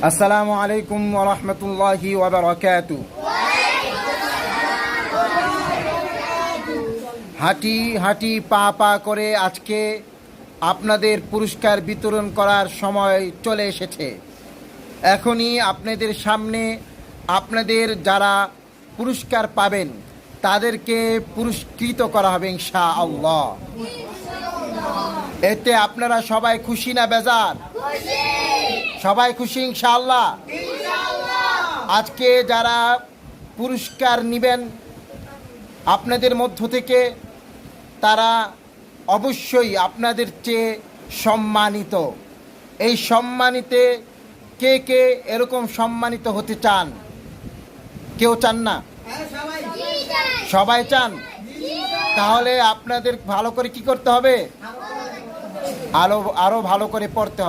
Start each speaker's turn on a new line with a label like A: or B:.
A: আসসালামু আলাইকুম ওয়া রাহমাতুল্লাহি ওয়া বারাকাতুহু। হাঁটি হাঁটি পা পা করে আজকে আপনাদের পুরস্কার বিতরণ করার সময় চলে এসেছে। এখনই আপনাদের সামনে আপনাদের যারা পুরস্কার পাবেন তাদেরকে পুরস্কৃত করা হবে ইনশাআল্লাহ। এতে আপনারা সবাই খুশি না বেজার? সবাই খুশি ইনশাআল্লাহ। আজকে যারা পুরস্কার নেবেন আপনাদের মধ্য থেকে তারা অবশ্যই আপনাদের চেয়ে সম্মানিত। এই সম্মানিতে কে কে এরকম সম্মানিত হতে চান? কেউ চান না? সবাই চান। তাহলে আপনাদের ভালো করে কি করতে হবে? আরো ভালো করে পড়তে হবে।